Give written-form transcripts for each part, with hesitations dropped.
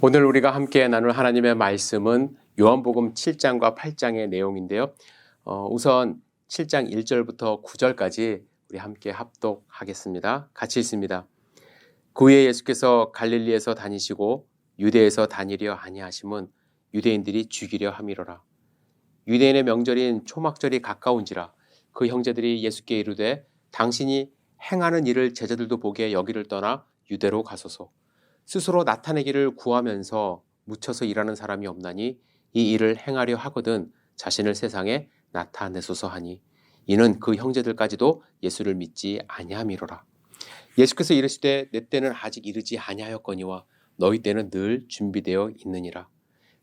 오늘 우리가 함께 나눌 하나님의 말씀은 요한복음 7장과 8장의 내용인데요. 우선 7장 1절부터 9절까지 우리 함께 합독하겠습니다. 같이 읽습니다. 그 후에 예수께서 갈릴리에서 다니시고 유대에서 다니려 아니하심은 유대인들이 죽이려 함이로라. 유대인의 명절인 초막절이 가까운지라 그 형제들이 예수께 이르되 당신이 행하는 일을 제자들도 보게 여기를 떠나 유대로 가소서. 스스로 나타내기를 구하면서 묻혀서 일하는 사람이 없나니 이 일을 행하려 하거든 자신을 세상에 나타내소서 하니 이는 그 형제들까지도 예수를 믿지 아니함이로라. 예수께서 이르시되 내 때는 아직 이르지 아니하였거니와 너희 때는 늘 준비되어 있느니라.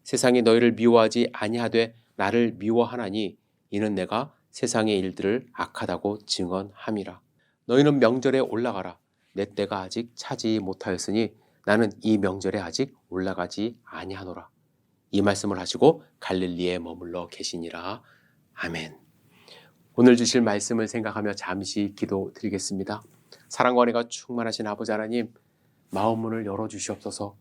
세상이 너희를 미워하지 아니하되 나를 미워하나니 이는 내가 세상의 일들을 악하다고 증언함이라. 너희는 명절에 올라가라. 내 때가 아직 차지 못하였으니 나는 이 명절에 아직 올라가지 아니하노라. 이 말씀을 하시고 갈릴리에 머물러 계시니라. 아멘. 오늘 주실 말씀을 생각하며 잠시 기도드리겠습니다. 사랑과 은혜가 충만하신 아버지 하나님, 마음 문을 열어주시옵소서.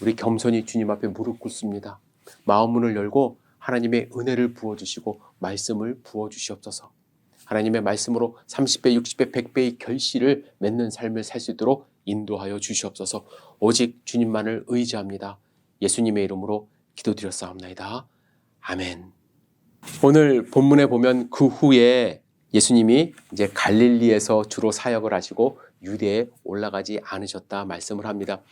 우리 겸손히 주님 앞에 무릎 꿇습니다. 마음 문을 열고 하나님의 은혜를 부어주시고 말씀을 부어주시옵소서. 하나님의 말씀으로 30배, 60배, 100배의 결실을 맺는 삶을 살 수 있도록 인도하여 주시옵소서. 오직 주님만을 의지합니다. 예수님의 이름으로 기도드렸사옵나이다. 아멘. 오늘 본문에 보면 그 후에 예수님이 이제 갈릴리에서 주로 사역을 하시고 유대에 올라가지 않으셨다 말씀을 합니다.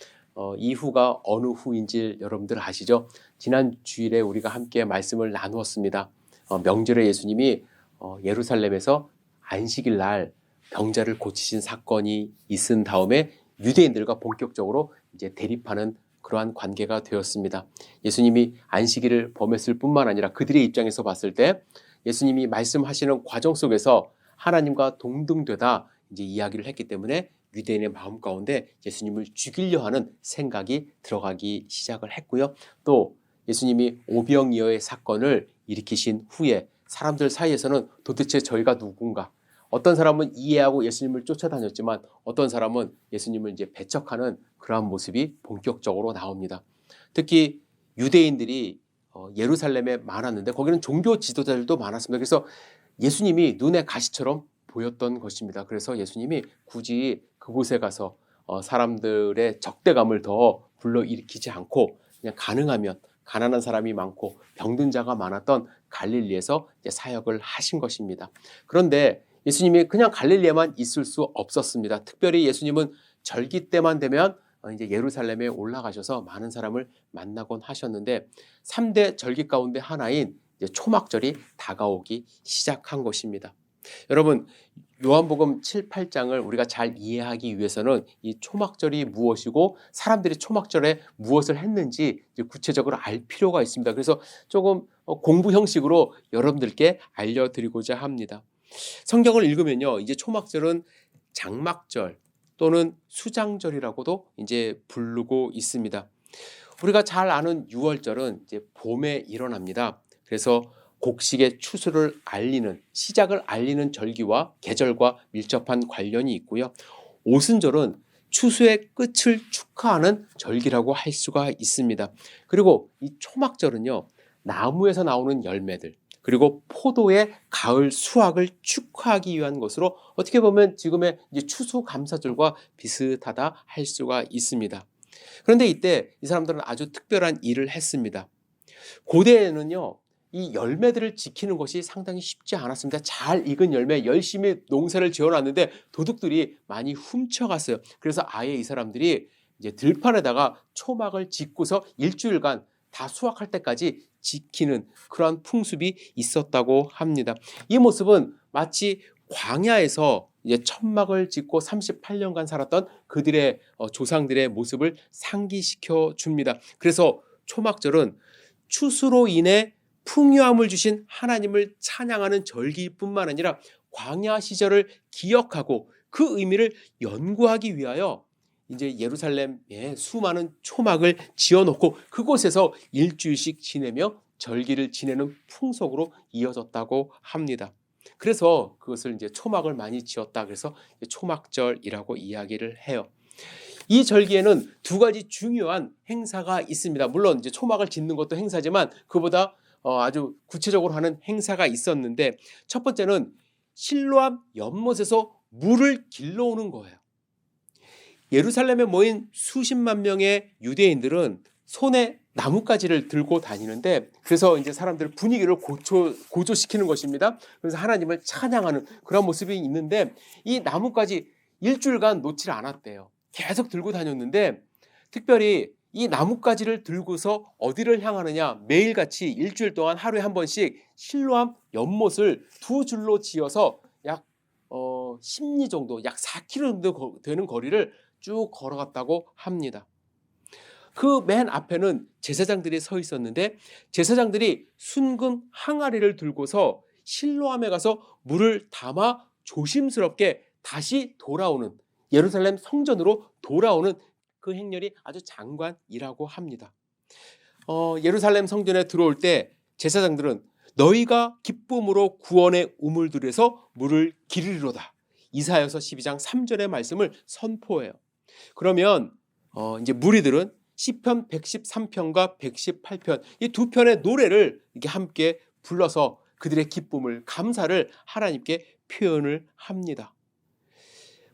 이 후가 어느 후인지 여러분들 아시죠? 지난 주일에 우리가 함께 말씀을 나누었습니다. 명절에 예수님이 예루살렘에서 안식일 날 병자를 고치신 사건이 있은 다음에 유대인들과 본격적으로 이제 대립하는 그러한 관계가 되었습니다. 예수님이 안식일을 범했을 뿐만 아니라 그들의 입장에서 봤을 때 예수님이 말씀하시는 과정 속에서 하나님과 동등되다 이제 이야기를 했기 때문에 유대인의 마음 가운데 예수님을 죽이려 하는 생각이 들어가기 시작을 했고요. 또 예수님이 오병이어의 사건을 일으키신 후에 사람들 사이에서는 도대체 저희가 누군가, 어떤 사람은 이해하고 예수님을 쫓아다녔지만 어떤 사람은 예수님을 이제 배척하는 그러한 모습이 본격적으로 나옵니다. 특히 유대인들이 예루살렘에 많았는데 거기는 종교 지도자들도 많았습니다. 그래서 예수님이 눈에 가시처럼 보였던 것입니다. 그래서 예수님이 굳이 그곳에 가서 사람들의 적대감을 더 불러일으키지 않고 그냥 가능하면 가난한 사람이 많고 병든 자가 많았던 갈릴리에서 이제 사역을 하신 것입니다. 그런데 예수님이 그냥 갈릴리에만 있을 수 없었습니다. 특별히 예수님은 절기 때만 되면 이제 예루살렘에 올라가셔서 많은 사람을 만나곤 하셨는데 3대 절기 가운데 하나인 이제 초막절이 다가오기 시작한 것입니다. 여러분, 요한복음 7, 8장을 우리가 잘 이해하기 위해서는 이 초막절이 무엇이고 사람들이 초막절에 무엇을 했는지 구체적으로 알 필요가 있습니다. 그래서 조금 공부 형식으로 여러분들께 알려드리고자 합니다. 성경을 읽으면요, 이제 초막절은 장막절 또는 수장절이라고도 이제 부르고 있습니다. 우리가 잘 아는 유월절은 이제 봄에 일어납니다. 그래서 곡식의 추수를 알리는, 시작을 알리는 절기와 계절과 밀접한 관련이 있고요. 오순절은 추수의 끝을 축하하는 절기라고 할 수가 있습니다. 그리고 이 초막절은요, 나무에서 나오는 열매들, 그리고 포도의 가을 수확을 축하하기 위한 것으로 어떻게 보면 지금의 이제 추수감사절과 비슷하다 할 수가 있습니다. 그런데 이때 이 사람들은 아주 특별한 일을 했습니다. 고대에는요, 이 열매들을 지키는 것이 상당히 쉽지 않았습니다. 잘 익은 열매 열심히 농사를 지어놨는데 도둑들이 많이 훔쳐갔어요. 그래서 아예 이 사람들이 이제 들판에다가 초막을 짓고서 일주일간 다 수확할 때까지 지키는 그러한 풍습이 있었다고 합니다. 이 모습은 마치 광야에서 이제 천막을 짓고 38년간 살았던 그들의 조상들의 모습을 상기시켜 줍니다. 그래서 초막절은 추수로 인해 풍요함을 주신 하나님을 찬양하는 절기뿐만 아니라 광야 시절을 기억하고 그 의미를 연구하기 위하여 이제 예루살렘에 수많은 초막을 지어놓고 그곳에서 일주일씩 지내며 절기를 지내는 풍속으로 이어졌다고 합니다. 그래서 그것을 이제 초막을 많이 지었다 그래서 초막절이라고 이야기를 해요. 이 절기에는 두 가지 중요한 행사가 있습니다. 물론 이제 초막을 짓는 것도 행사지만 그보다 아주 구체적으로 하는 행사가 있었는데, 첫 번째는 실로암 연못에서 물을 길러오는 거예요. 예루살렘에 모인 수십만 명의 유대인들은 손에 나뭇가지를 들고 다니는데, 그래서 이제 사람들 분위기를 고조시키는 것입니다. 그래서 하나님을 찬양하는 그런 모습이 있는데, 이 나뭇가지 일주일간 놓질 않았대요. 계속 들고 다녔는데, 특별히 이 나뭇가지를 들고서 어디를 향하느냐, 매일같이 일주일 동안 하루에 한 번씩 실로암 연못을 두 줄로 지어서 약 10리 정도, 약 4km 정도 되는 거리를 쭉 걸어갔다고 합니다. 그 맨 앞에는 제사장들이 서 있었는데, 제사장들이 순금 항아리를 들고서 실로암에 가서 물을 담아 조심스럽게 다시 돌아오는, 예루살렘 성전으로 돌아오는 그 행렬이 아주 장관이라고 합니다. 예루살렘 성전에 들어올 때 제사장들은 너희가 기쁨으로 구원의 우물들에서 물을 기르리로다, 이사야서 12장 3절의 말씀을 선포해요. 그러면 이제 무리들은 시편 113편과 118편 이 두 편의 노래를 이렇게 함께 불러서 그들의 기쁨을, 감사를 하나님께 표현을 합니다.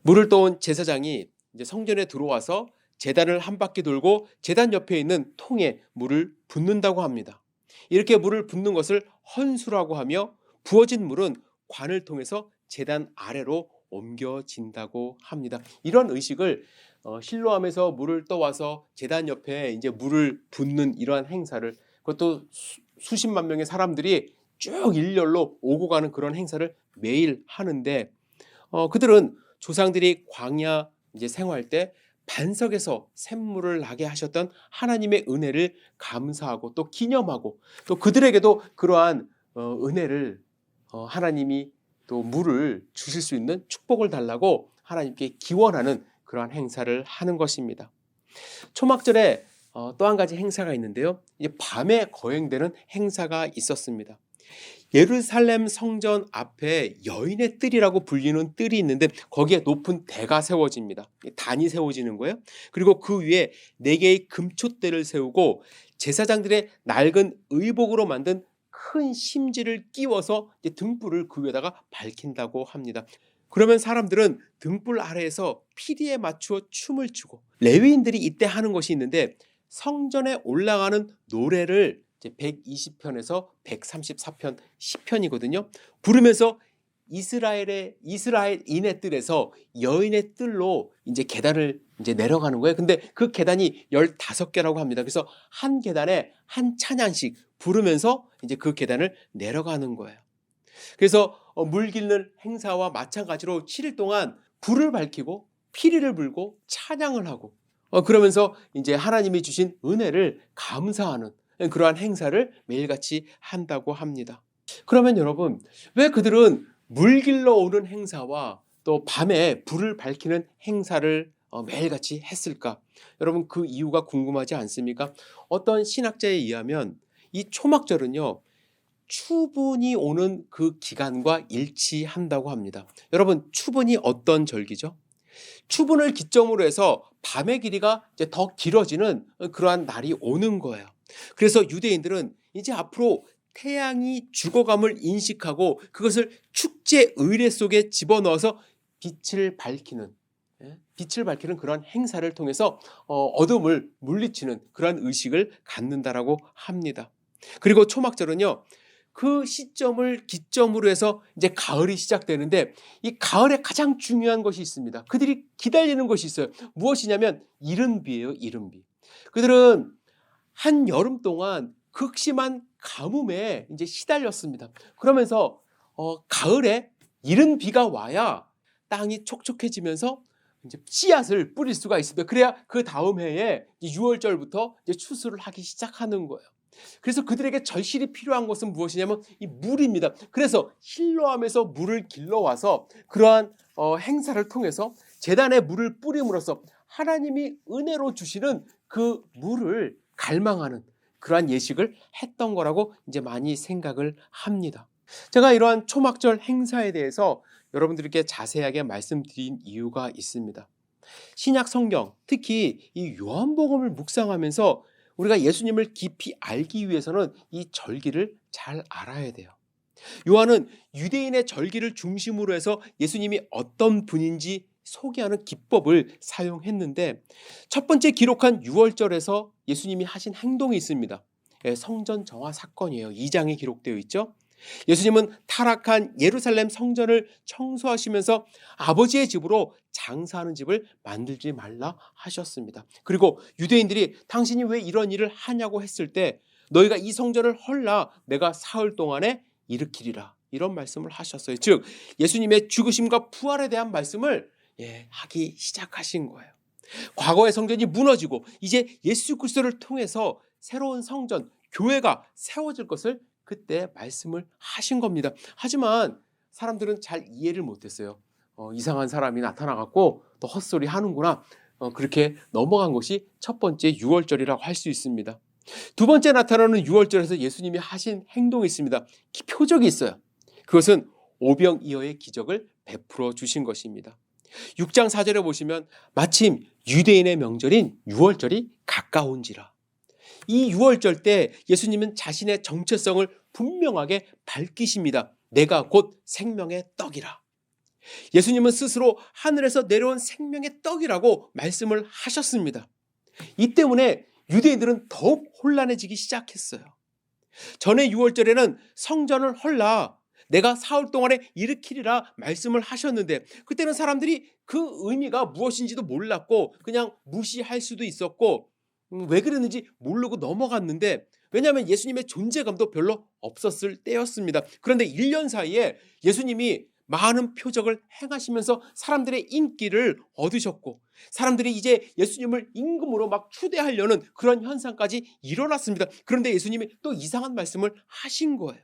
물을 떠온 제사장이 이제 성전에 들어와서 제단을 한 바퀴 돌고 제단 옆에 있는 통에 물을 붓는다고 합니다. 이렇게 물을 붓는 것을 헌수라고 하며, 부어진 물은 관을 통해서 제단 아래로 옮겨진다고 합니다. 이런 의식을 실로암에서 물을 떠와서 제단 옆에 이제 물을 붓는 이러한 행사를, 그것도 수십만 명의 사람들이 쭉 일렬로 오고 가는 그런 행사를 매일 하는데, 그들은 조상들이 광야 이제 생활 때 반석에서 샘물을 나게 하셨던 하나님의 은혜를 감사하고 또 기념하고, 또 그들에게도 그러한 은혜를, 하나님이 또 물을 주실 수 있는 축복을 달라고 하나님께 기원하는 그러한 행사를 하는 것입니다. 초막절에 또 한 가지 행사가 있는데요, 이제 밤에 거행되는 행사가 있었습니다. 예루살렘 성전 앞에 여인의 뜰이라고 불리는 뜰이 있는데, 거기에 높은 대가 세워집니다. 단이 세워지는 거예요. 그리고 그 위에 4개의 금촛대를 세우고 제사장들의 낡은 의복으로 만든 큰 심지를 끼워서 등불을 그 위에다가 밝힌다고 합니다. 그러면 사람들은 등불 아래에서 피리에 맞추어 춤을 추고, 레위인들이 이때 하는 것이 있는데, 성전에 올라가는 노래를 120편에서 134편 시편이거든요. 부르면서 이스라엘인의 뜰에서 여인의 뜰로 이제 계단을 이제 내려가는 거예요. 근데 그 계단이 15개라고 합니다. 그래서 한 계단에 한 찬양씩 부르면서 이제 그 계단을 내려가는 거예요. 그래서 물 길는 행사와 마찬가지로 7일 동안 불을 밝히고 피리를 불고 찬양을 하고, 그러면서 이제 하나님이 주신 은혜를 감사하는 그러한 행사를 매일같이 한다고 합니다. 그러면 여러분, 왜 그들은 물 길러 오는 행사와 또 밤에 불을 밝히는 행사를 매일같이 했을까? 여러분, 그 이유가 궁금하지 않습니까? 어떤 신학자에 의하면 이 초막절은요, 추분이 오는 그 기간과 일치한다고 합니다. 여러분, 추분이 어떤 절기죠? 추분을 기점으로 해서 밤의 길이가 이제 더 길어지는 그러한 날이 오는 거예요. 그래서 유대인들은 이제 앞으로 태양이 죽어감을 인식하고 그것을 축제 의례 속에 집어넣어서 빛을 밝히는 그런 행사를 통해서 어둠을 물리치는 그런 의식을 갖는다라고 합니다. 그리고 초막절은요, 그 시점을 기점으로 해서 이제 가을이 시작되는데, 이 가을에 가장 중요한 것이 있습니다. 그들이 기다리는 것이 있어요. 무엇이냐면 이른비예요. 이른비. 그들은 한 여름 동안 극심한 가뭄에 이제 시달렸습니다. 그러면서 가을에 이른 비가 와야 땅이 촉촉해지면서 이제 씨앗을 뿌릴 수가 있습니다. 그래야 그 다음 해에 6월절부터 이제 추수를 하기 시작하는 거예요. 그래서 그들에게 절실히 필요한 것은 무엇이냐면 이 물입니다. 그래서 실로암에서 물을 길러와서 그러한 행사를 통해서 제단에 물을 뿌림으로써 하나님이 은혜로 주시는 그 물을 갈망하는 그러한 예식을 했던 거라고 이제 많이 생각을 합니다. 제가 이러한 초막절 행사에 대해서 여러분들께 자세하게 말씀드린 이유가 있습니다. 신약 성경, 특히 이 요한복음을 묵상하면서 우리가 예수님을 깊이 알기 위해서는 이 절기를 잘 알아야 돼요. 요한은 유대인의 절기를 중심으로 해서 예수님이 어떤 분인지 소개하는 기법을 사용했는데, 첫 번째 기록한 6월절에서 예수님이 하신 행동이 있습니다. 성전 정화 사건이에요. 2장에 기록되어 있죠. 예수님은 타락한 예루살렘 성전을 청소하시면서 아버지의 집으로 장사하는 집을 만들지 말라 하셨습니다. 그리고 유대인들이 당신이 왜 이런 일을 하냐고 했을 때, 너희가 이 성전을 헐라 내가 사흘 동안에 일으키리라, 이런 말씀을 하셨어요. 즉 예수님의 죽으심과 부활에 대한 말씀을 하기 시작하신 거예요. 과거의 성전이 무너지고 이제 예수 그리스도를 통해서 새로운 성전, 교회가 세워질 것을 그때 말씀을 하신 겁니다. 하지만 사람들은 잘 이해를 못했어요. 이상한 사람이 나타나갖고 또 헛소리 하는구나, 그렇게 넘어간 것이 첫 번째 6월절이라고 할 수 있습니다. 두 번째 나타나는 6월절에서 예수님이 하신 행동이 있습니다. 표적이 있어요. 그것은 오병이어의 기적을 베풀어 주신 것입니다. 6장 4절에 보시면 마침 유대인의 명절인 6월절이 가까운지라. 이 6월절 때 예수님은 자신의 정체성을 분명하게 밝히십니다. 내가 곧 생명의 떡이라. 예수님은 스스로 하늘에서 내려온 생명의 떡이라고 말씀을 하셨습니다. 이 때문에 유대인들은 더욱 혼란해지기 시작했어요. 전에 6월절에는 성전을 헐라 내가 사흘 동안에 일으키리라 말씀을 하셨는데, 그때는 사람들이 그 의미가 무엇인지도 몰랐고 그냥 무시할 수도 있었고 왜 그랬는지 모르고 넘어갔는데, 왜냐하면 예수님의 존재감도 별로 없었을 때였습니다. 그런데 1년 사이에 예수님이 많은 표적을 행하시면서 사람들의 인기를 얻으셨고, 사람들이 이제 예수님을 임금으로 막 추대하려는 그런 현상까지 일어났습니다. 그런데 예수님이 또 이상한 말씀을 하신 거예요.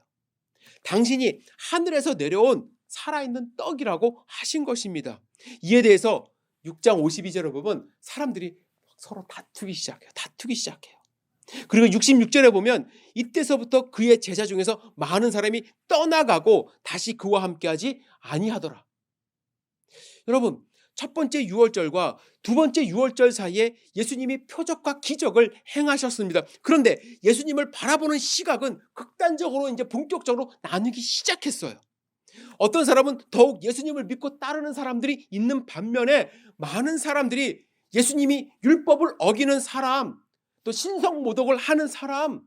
당신이 하늘에서 내려온 살아있는 떡이라고 하신 것입니다. 이에 대해서 6장 52절을 보면 사람들이 서로 다투기 시작해요. 그리고 66절에 보면 이때서부터 그의 제자 중에서 많은 사람이 떠나가고 다시 그와 함께하지 아니하더라. 여러분, 첫 번째 6월절과 두 번째 6월절 사이에 예수님이 표적과 기적을 행하셨습니다. 그런데 예수님을 바라보는 시각은 극단적으로 이제 본격적으로 나누기 시작했어요. 어떤 사람은 더욱 예수님을 믿고 따르는 사람들이 있는 반면에, 많은 사람들이 예수님이 율법을 어기는 사람, 또 신성모독을 하는 사람,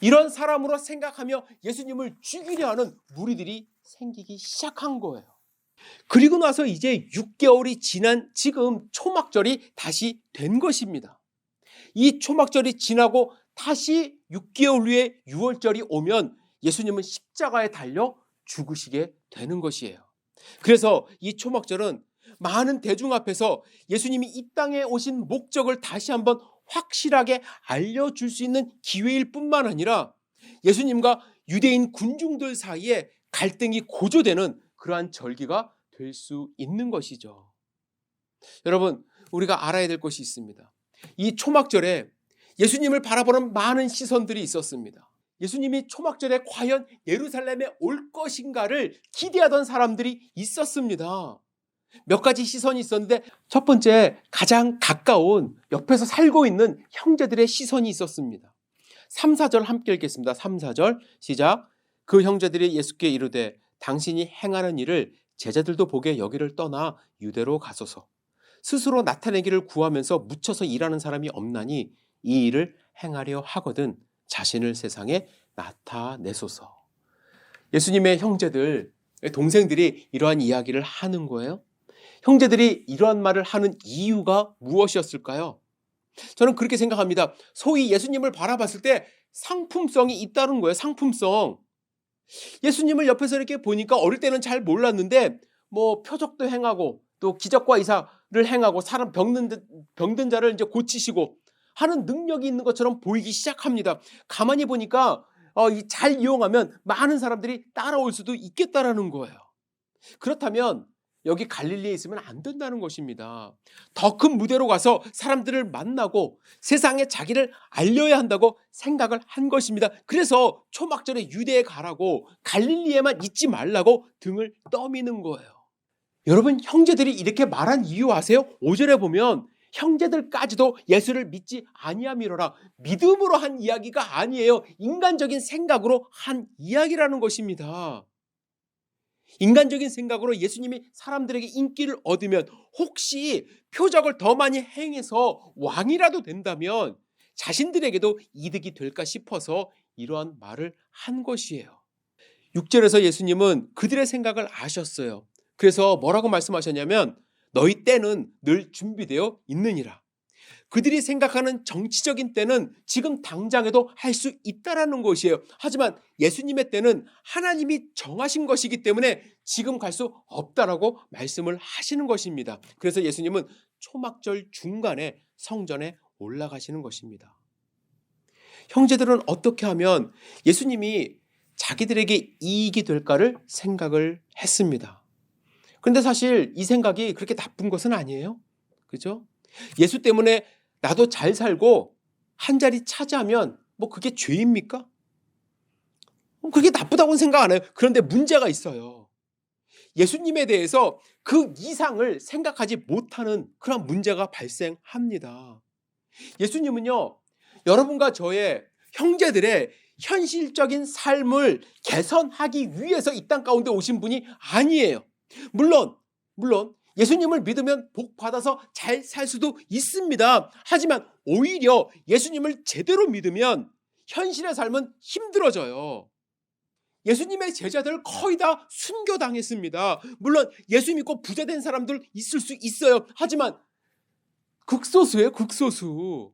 이런 사람으로 생각하며 예수님을 죽이려 하는 무리들이 생기기 시작한 거예요. 그리고 나서 이제 6개월이 지난 지금 초막절이 다시 된 것입니다. 이 초막절이 지나고 다시 6개월 후에 6월절이 오면 예수님은 십자가에 달려 죽으시게 되는 것이에요. 그래서 이 초막절은 많은 대중 앞에서 예수님이 이 땅에 오신 목적을 다시 한번 확실하게 알려줄 수 있는 기회일 뿐만 아니라, 예수님과 유대인 군중들 사이에 갈등이 고조되는 그러한 절기가 될 수 있는 것이죠. 여러분, 우리가 알아야 될 것이 있습니다. 이 초막절에 예수님을 바라보는 많은 시선들이 있었습니다. 예수님이 초막절에 과연 예루살렘에 올 것인가를 기대하던 사람들이 있었습니다. 몇 가지 시선이 있었는데, 첫 번째, 가장 가까운 옆에서 살고 있는 형제들의 시선이 있었습니다. 3, 4절 함께 읽겠습니다. 3, 4절 시작. 그 형제들이 예수께 이르되 당신이 행하는 일을 제자들도 보게 여기를 떠나 유대로 가소서. 스스로 나타내기를 구하면서 묻혀서 일하는 사람이 없나니 이 일을 행하려 하거든 자신을 세상에 나타내소서. 예수님의 형제들, 동생들이 이러한 이야기를 하는 거예요. 형제들이 이러한 말을 하는 이유가 무엇이었을까요? 저는 그렇게 생각합니다. 소위 예수님을 바라봤을 때 상품성이 있다는 거예요. 상품성. 예수님을 옆에서 이렇게 보니까 어릴 때는 잘 몰랐는데 뭐 표적도 행하고 또 기적과 이사를 행하고 사람 병든 자를 이제 고치시고 하는 능력이 있는 것처럼 보이기 시작합니다. 가만히 보니까 잘 이용하면 많은 사람들이 따라올 수도 있겠다라는 거예요. 그렇다면 여기 갈릴리에 있으면 안 된다는 것입니다. 더 큰 무대로 가서 사람들을 만나고 세상에 자기를 알려야 한다고 생각을 한 것입니다. 그래서 초막절에 유대에 가라고, 갈릴리에만 있지 말라고 등을 떠미는 거예요. 여러분, 형제들이 이렇게 말한 이유 아세요? 5절에 보면 형제들까지도 예수를 믿지 아니함이로라. 믿음으로 한 이야기가 아니에요. 인간적인 생각으로 한 이야기라는 것입니다. 인간적인 생각으로 예수님이 사람들에게 인기를 얻으면, 혹시 표적을 더 많이 행해서 왕이라도 된다면 자신들에게도 이득이 될까 싶어서 이러한 말을 한 것이에요. 6절에서 예수님은 그들의 생각을 아셨어요. 그래서 뭐라고 말씀하셨냐면, 너희 때는 늘 준비되어 있느니라. 그들이 생각하는 정치적인 때는 지금 당장에도 할 수 있다라는 것이에요. 하지만 예수님의 때는 하나님이 정하신 것이기 때문에 지금 갈 수 없다라고 말씀을 하시는 것입니다. 그래서 예수님은 초막절 중간에 성전에 올라가시는 것입니다. 형제들은 어떻게 하면 예수님이 자기들에게 이익이 될까를 생각을 했습니다. 그런데 사실 이 생각이 그렇게 나쁜 것은 아니에요. 그죠? 예수 때문에 나도 잘 살고 한 자리 차지하면 뭐 그게 죄입니까? 그게 나쁘다고는 생각 안 해요. 그런데 문제가 있어요. 예수님에 대해서 그 이상을 생각하지 못하는 그런 문제가 발생합니다. 예수님은요, 여러분과 저의 형제들의 현실적인 삶을 개선하기 위해서 이 땅 가운데 오신 분이 아니에요. 물론 예수님을 믿으면 복 받아서 잘 살 수도 있습니다. 하지만 오히려 예수님을 제대로 믿으면 현실의 삶은 힘들어져요. 예수님의 제자들 거의 다 순교당했습니다. 물론 예수 믿고 부자 된 사람들 있을 수 있어요. 하지만 극소수예요, 극소수.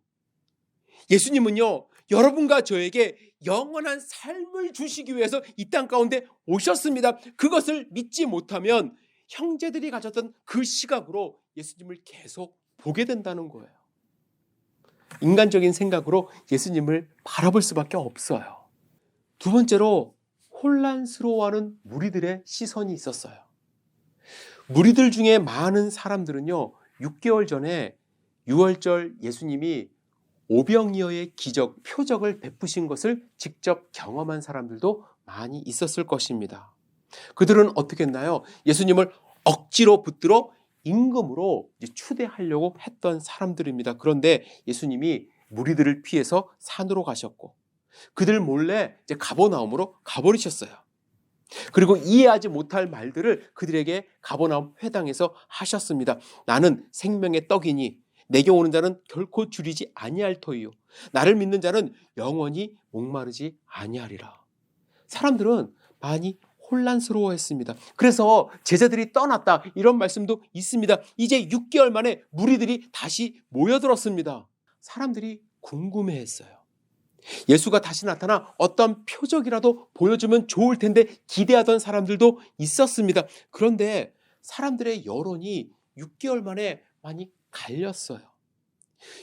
예수님은요, 여러분과 저에게 영원한 삶을 주시기 위해서 이 땅 가운데 오셨습니다. 그것을 믿지 못하면 형제들이 가졌던 그 시각으로 예수님을 계속 보게 된다는 거예요. 인간적인 생각으로 예수님을 바라볼 수밖에 없어요. 두 번째로, 혼란스러워하는 무리들의 시선이 있었어요. 무리들 중에 많은 사람들은요, 6개월 전에 유월절 예수님이 오병이어의 기적, 표적을 베푸신 것을 직접 경험한 사람들도 많이 있었을 것입니다. 그들은 어떻게 했나요? 예수님을 억지로 붙들어 임금으로 추대하려고 했던 사람들입니다. 그런데 예수님이 무리들을 피해서 산으로 가셨고, 그들 몰래 이제 가버나움으로 가버리셨어요. 그리고 이해하지 못할 말들을 그들에게 가버나움 회당에서 하셨습니다. 나는 생명의 떡이니 내게 오는 자는 결코 줄이지 아니할 터이요, 나를 믿는 자는 영원히 목마르지 아니하리라. 사람들은 많이 혼란스러워했습니다. 그래서 제자들이 떠났다, 이런 말씀도 있습니다. 이제 6개월 만에 무리들이 다시 모여들었습니다. 사람들이 궁금해했어요. 예수가 다시 나타나 어떤 표적이라도 보여주면 좋을 텐데 기대하던 사람들도 있었습니다. 그런데 사람들의 여론이 6개월 만에 많이 갈렸어요.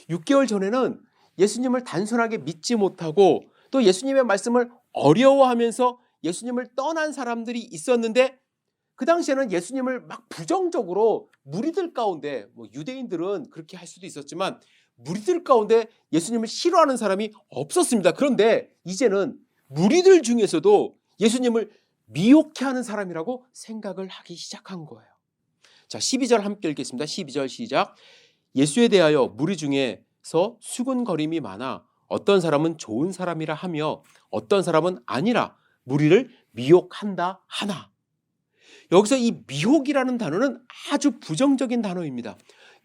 6개월 전에는 예수님을 단순하게 믿지 못하고 또 예수님의 말씀을 어려워하면서 예수님을 떠난 사람들이 있었는데, 그 당시에는 예수님을 막 부정적으로 무리들 가운데, 유대인들은 그렇게 할 수도 있었지만 무리들 가운데 예수님을 싫어하는 사람이 없었습니다. 그런데 이제는 무리들 중에서도 예수님을 미혹해하는 사람이라고 생각을 하기 시작한 거예요. 자, 12절 함께 읽겠습니다. 12절 시작. 예수에 대하여 무리 중에서 수군거림이 많아 어떤 사람은 좋은 사람이라 하며 어떤 사람은 아니라 무리를 미혹한다 하나. 여기서 이 미혹이라는 단어는 아주 부정적인 단어입니다.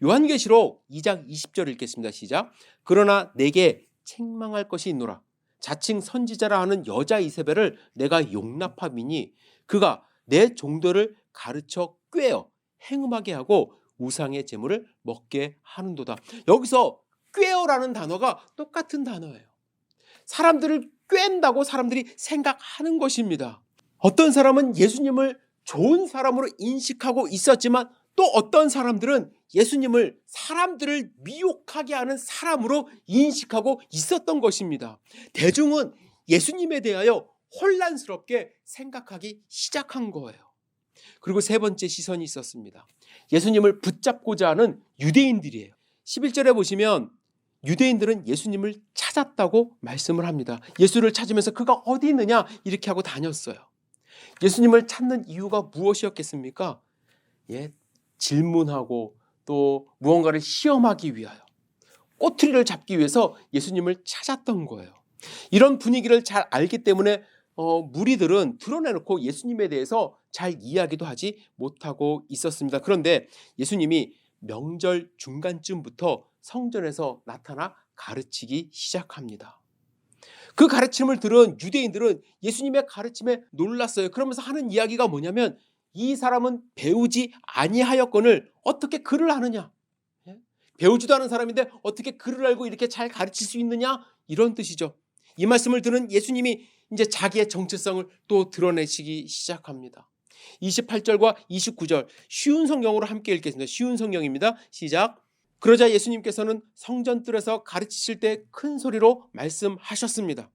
요한계시록 2장 20절 읽겠습니다. 시작. 그러나 내게 책망할 것이 있노라. 자칭 선지자라 하는 여자 이세벨을 내가 용납함이니 그가 내 종들을 가르쳐 꾀어 행음하게 하고 우상의 제물을 먹게 하는도다. 여기서 꾀어라는 단어가 똑같은 단어예요. 사람들을 꾀다고 사람들이 생각하는 것입니다. 어떤 사람은 예수님을 좋은 사람으로 인식하고 있었지만 또 어떤 사람들은 예수님을 사람들을 미혹하게 하는 사람으로 인식하고 있었던 것입니다. 대중은 예수님에 대하여 혼란스럽게 생각하기 시작한 거예요. 그리고 세 번째 시선이 있었습니다. 예수님을 붙잡고자 하는 유대인들이에요. 11절에 보시면 유대인들은 예수님을 찾았다고 말씀을 합니다. 예수를 찾으면서 그가 어디 있느냐 이렇게 하고 다녔어요. 예수님을 찾는 이유가 무엇이었겠습니까? 예, 질문하고 또 무언가를 시험하기 위하여 꼬투리를 잡기 위해서 예수님을 찾았던 거예요. 이런 분위기를 잘 알기 때문에 무리들은 드러내놓고 예수님에 대해서 잘 이야기도 하지 못하고 있었습니다. 그런데 예수님이 명절 중간쯤부터 성전에서 나타나 가르치기 시작합니다. 그 가르침을 들은 유대인들은 예수님의 가르침에 놀랐어요. 그러면서 하는 이야기가 뭐냐면 이 사람은 배우지 아니하였거늘 어떻게 글을 아느냐? 배우지도 않은 사람인데 어떻게 글을 알고 이렇게 잘 가르칠 수 있느냐? 이런 뜻이죠. 이 말씀을 들은 예수님이 이제 자기의 정체성을 또 드러내시기 시작합니다. 28절과 29절 쉬운 성경으로 함께 읽겠습니다. 쉬운 성경입니다. 시작. 그러자 예수님께서는 성전뜰에서 가르치실 때 큰 소리로 말씀하셨습니다.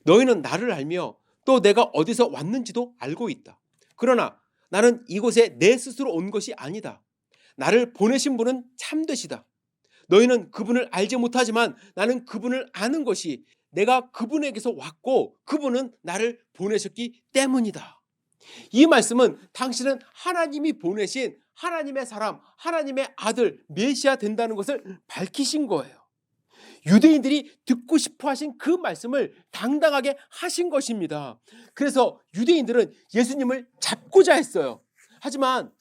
너희는 나를 알며 또 내가 어디서 왔는지도 알고 있다. 그러나 나는 이곳에 내 스스로 온 것이 아니다. 나를 보내신 분은 참되시다. 너희는 그분을 알지 못하지만 나는 그분을 아는 것이 내가 그분에게서 왔고 그분은 나를 보내셨기 때문이다. 이 말씀은 당신은 하나님이 보내신 하나님의 사람, 하나님의 아들, 메시아 된다는 것을 밝히신 거예요. 유대인들이 듣고 싶어 하신 그 말씀을 당당하게 하신 것입니다. 그래서 유대인들은 예수님을 잡고자 했어요. 하지만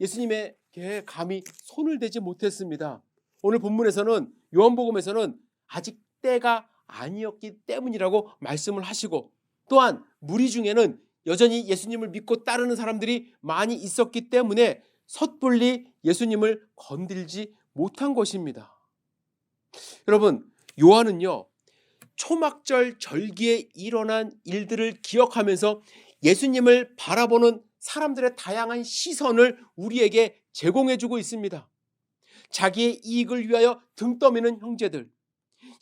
예수님에게 감히 손을 대지 못했습니다. 오늘 본문에서는 요한복음에서는 아직 때가 아니었기 때문이라고 말씀을 하시고 또한 무리 중에는 여전히 예수님을 믿고 따르는 사람들이 많이 있었기 때문에 섣불리 예수님을 건들지 못한 것입니다. 여러분, 요한은요, 초막절 절기에 일어난 일들을 기억하면서 예수님을 바라보는 사람들의 다양한 시선을 우리에게 제공해주고 있습니다. 자기의 이익을 위하여 등 떠미는 형제들,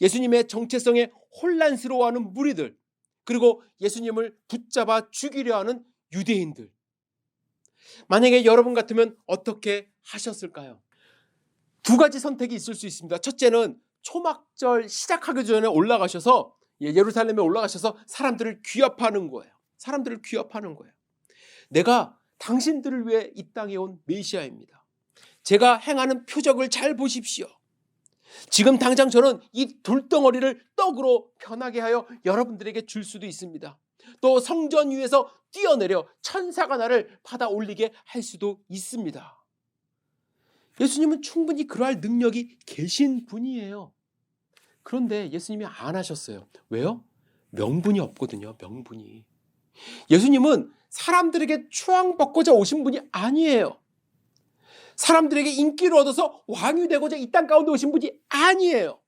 예수님의 정체성에 혼란스러워하는 무리들, 그리고 예수님을 붙잡아 죽이려 하는 유대인들. 만약에 여러분 같으면 어떻게 하셨을까요? 두 가지 선택이 있을 수 있습니다. 첫째는 초막절 시작하기 전에 올라가셔서 예루살렘에 올라가셔서 사람들을 귀합하는 거예요. 사람들을 귀합하는 거예요. 내가 당신들을 위해 이 땅에 온 메시아입니다. 제가 행하는 표적을 잘 보십시오. 지금 당장 저는 이 돌덩어리를 떡으로 변하게 하여 여러분들에게 줄 수도 있습니다. 또 성전 위에서 뛰어내려 천사가 나를 받아 올리게 할 수도 있습니다. 예수님은 충분히 그러할 능력이 계신 분이에요. 그런데 예수님이 안 하셨어요. 왜요? 명분이 없거든요. 명분이. 예수님은 사람들에게 추앙받고자 오신 분이 아니에요. 사람들에게 인기를 얻어서 왕이 되고자 이 땅 가운데 오신 분이 아니에요.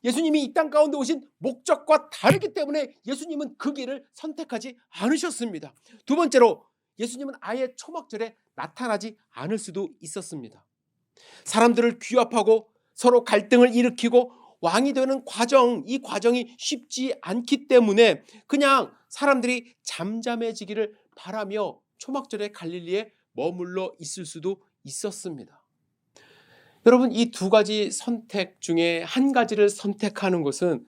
예수님이 이 땅 가운데 오신 목적과 다르기 때문에 예수님은 그 길을 선택하지 않으셨습니다. 두 번째로 예수님은 아예 초막절에 나타나지 않을 수도 있었습니다. 사람들을 규합하고 서로 갈등을 일으키고 왕이 되는 과정, 이 과정이 쉽지 않기 때문에 그냥 사람들이 잠잠해지기를 바라며 초막절에 갈릴리에 머물러 있을 수도 있었습니다. 여러분, 이 두 가지 선택 중에 한 가지를 선택하는 것은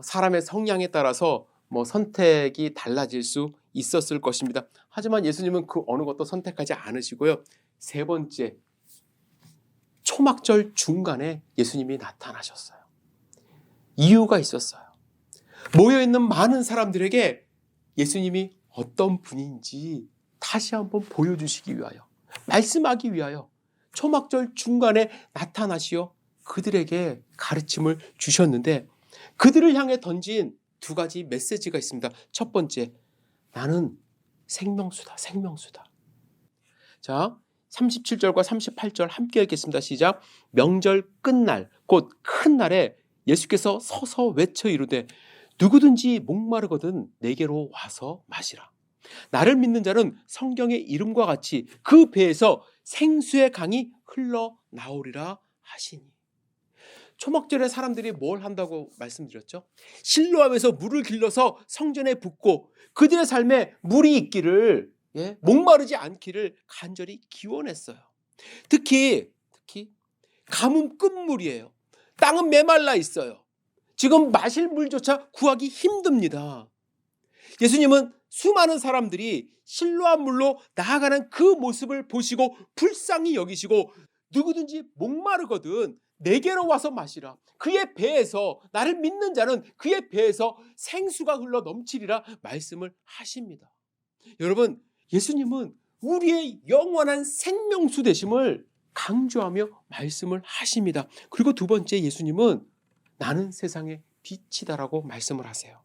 사람의 성향에 따라서 선택이 달라질 수 있었을 것입니다. 하지만 예수님은 그 어느 것도 선택하지 않으시고요. 세 번째, 초막절 중간에 예수님이 나타나셨어요. 이유가 있었어요. 모여있는 많은 사람들에게 예수님이 어떤 분인지 다시 한번 보여주시기 위하여, 말씀하기 위하여 초막절 중간에 나타나시어 그들에게 가르침을 주셨는데 그들을 향해 던진 두 가지 메시지가 있습니다. 첫 번째, 나는 생명수다, 생명수다. 자, 37절과 38절 함께 읽겠습니다. 시작. 명절 끝날, 곧 큰 날에 예수께서 서서 외쳐 이르되 누구든지 목마르거든 내게로 와서 마시라. 나를 믿는 자는 성경의 이름과 같이 그 배에서 생수의 강이 흘러나오리라 하시니. 초막절에 사람들이 뭘 한다고 말씀드렸죠? 실로암에서 물을 길러서 성전에 붓고 그들의 삶에 물이 있기를, 목마르지 않기를 간절히 기원했어요. 특히 가뭄 끝물이에요. 땅은 메말라 있어요. 지금 마실 물조차 구하기 힘듭니다. 예수님은 수많은 사람들이 실로암 물로 나아가는 그 모습을 보시고 불쌍히 여기시고 누구든지 목마르거든 내게로 와서 마시라. 그의 배에서 나를 믿는 자는 그의 배에서 생수가 흘러 넘치리라 말씀을 하십니다. 여러분, 예수님은 우리의 영원한 생명수 되심을 강조하며 말씀을 하십니다. 그리고 두 번째, 예수님은 나는 세상의 빛이다라고 말씀을 하세요.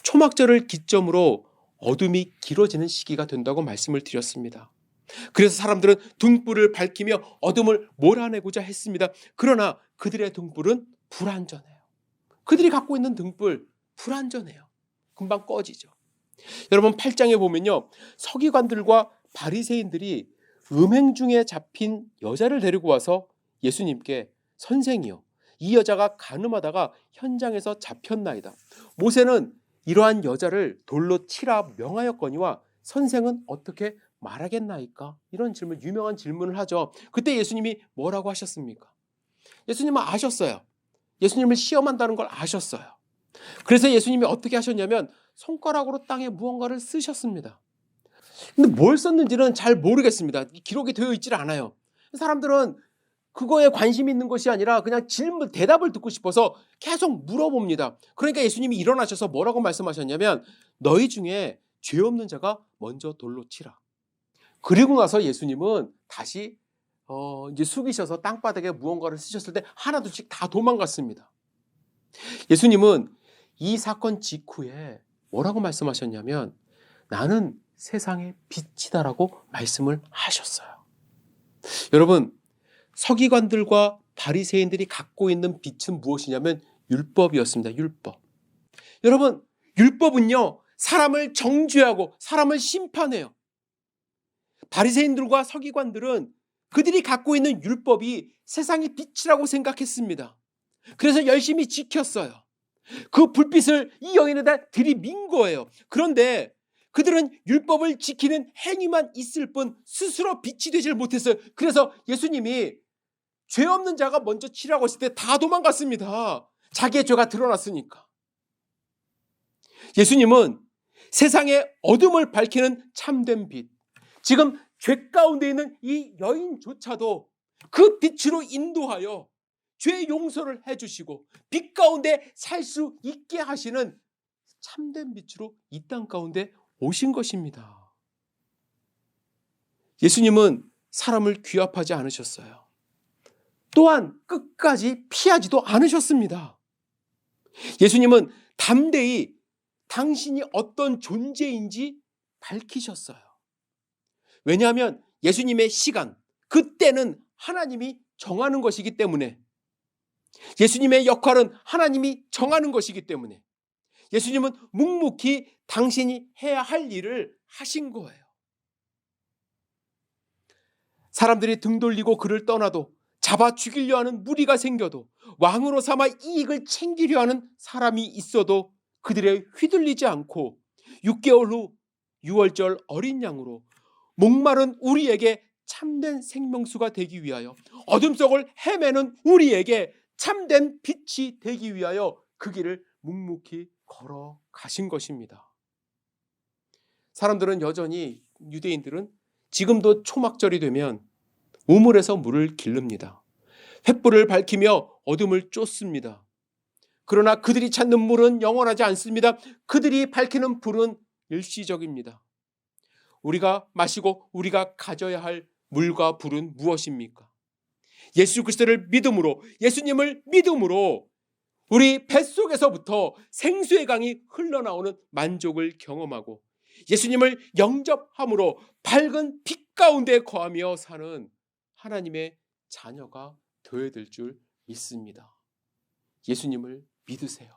초막절을 기점으로 어둠이 길어지는 시기가 된다고 말씀을 드렸습니다. 그래서 사람들은 등불을 밝히며 어둠을 몰아내고자 했습니다. 그러나 그들의 등불은 불완전해요. 그들이 갖고 있는 등불 불완전해요. 금방 꺼지죠. 여러분 8장에 보면요, 서기관들과 바리새인들이 음행 중에 잡힌 여자를 데리고 와서 예수님께 선생이요, 이 여자가 간음하다가 현장에서 잡혔나이다. 모세는 이러한 여자를 돌로 치라 명하였거니와 선생은 어떻게 말하겠나이까? 이런 질문, 유명한 질문을 하죠. 그때 예수님이 뭐라고 하셨습니까? 예수님은 아셨어요. 예수님을 시험한다는 걸 아셨어요. 그래서 예수님이 어떻게 하셨냐면 손가락으로 땅에 무언가를 쓰셨습니다. 근데 뭘 썼는지는 잘 모르겠습니다. 기록이 되어 있질 않아요. 사람들은 그거에 관심이 있는 것이 아니라 그냥 대답을 듣고 싶어서 계속 물어봅니다. 그러니까 예수님이 일어나셔서 뭐라고 말씀하셨냐면 너희 중에 죄 없는 자가 먼저 돌로 치라. 그리고 나서 예수님은 다시 이제 숙이셔서 땅바닥에 무언가를 쓰셨을 때 하나둘씩 다 도망갔습니다. 예수님은 이 사건 직후에 뭐라고 말씀하셨냐면 나는 세상의 빛이다라고 말씀을 하셨어요. 여러분, 서기관들과 바리새인들이 갖고 있는 빛은 무엇이냐면 율법이었습니다. 율법. 여러분, 율법은요, 사람을 정죄하고 사람을 심판해요. 바리새인들과 서기관들은 그들이 갖고 있는 율법이 세상의 빛이라고 생각했습니다. 그래서 열심히 지켰어요. 그 불빛을 이 여인에다 들이민 거예요. 그런데 그들은 율법을 지키는 행위만 있을 뿐 스스로 빛이 되질 못했어요. 그래서 예수님이 죄 없는 자가 먼저 치라고 했을 때 다 도망갔습니다. 자기의 죄가 드러났으니까. 예수님은 세상의 어둠을 밝히는 참된 빛, 지금 죄 가운데 있는 이 여인조차도 그 빛으로 인도하여 죄 용서를 해주시고 빛 가운데 살 수 있게 하시는 참된 빛으로 이 땅 가운데 오신 것입니다. 예수님은 사람을 귀합하지 않으셨어요. 또한 끝까지 피하지도 않으셨습니다. 예수님은 담대히 당신이 어떤 존재인지 밝히셨어요. 왜냐하면 예수님의 시간, 그때는 하나님이 정하는 것이기 때문에, 예수님의 역할은 하나님이 정하는 것이기 때문에 예수님은 묵묵히 당신이 해야 할 일을 하신 거예요. 사람들이 등 돌리고 그를 떠나도, 잡아 죽이려 하는 무리가 생겨도, 왕으로 삼아 이익을 챙기려 하는 사람이 있어도 그들에 휘둘리지 않고 6개월 후 유월절 어린 양으로 목마른 우리에게 참된 생명수가 되기 위하여, 어둠 속을 헤매는 우리에게 참된 빛이 되기 위하여 그 길을 묵묵히 걸어가신 것입니다. 사람들은 여전히, 유대인들은 지금도 초막절이 되면 우물에서 물을 기릅니다. 횃불을 밝히며 어둠을 쫓습니다. 그러나 그들이 찾는 물은 영원하지 않습니다. 그들이 밝히는 불은 일시적입니다. 우리가 마시고 우리가 가져야 할 물과 불은 무엇입니까? 예수 그리스도를 믿음으로, 예수님을 믿음으로 우리 뱃속에서부터 생수의 강이 흘러나오는 만족을 경험하고 예수님을 영접함으로 밝은 빛 가운데 거하며 사는 하나님의 자녀가 되어야 될 줄 믿습니다. 예수님을 믿으세요.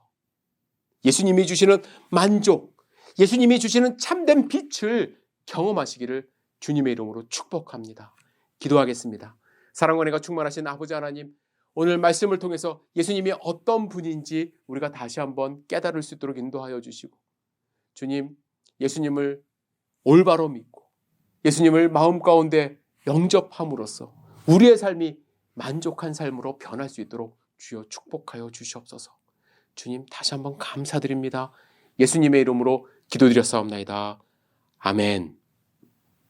예수님이 주시는 만족, 예수님이 주시는 참된 빛을 경험하시기를 주님의 이름으로 축복합니다. 기도하겠습니다. 사랑과 은혜가 충만하신 아버지 하나님, 오늘 말씀을 통해서 예수님이 어떤 분인지 우리가 다시 한번 깨달을 수 있도록 인도하여 주시고, 주님, 예수님을 올바로 믿고 예수님을 마음 가운데 영접함으로써 우리의 삶이 만족한 삶으로 변할 수 있도록 주여 축복하여 주시옵소서. 주님, 다시 한번 감사드립니다. 예수님의 이름으로 기도드렸사옵나이다. 아멘.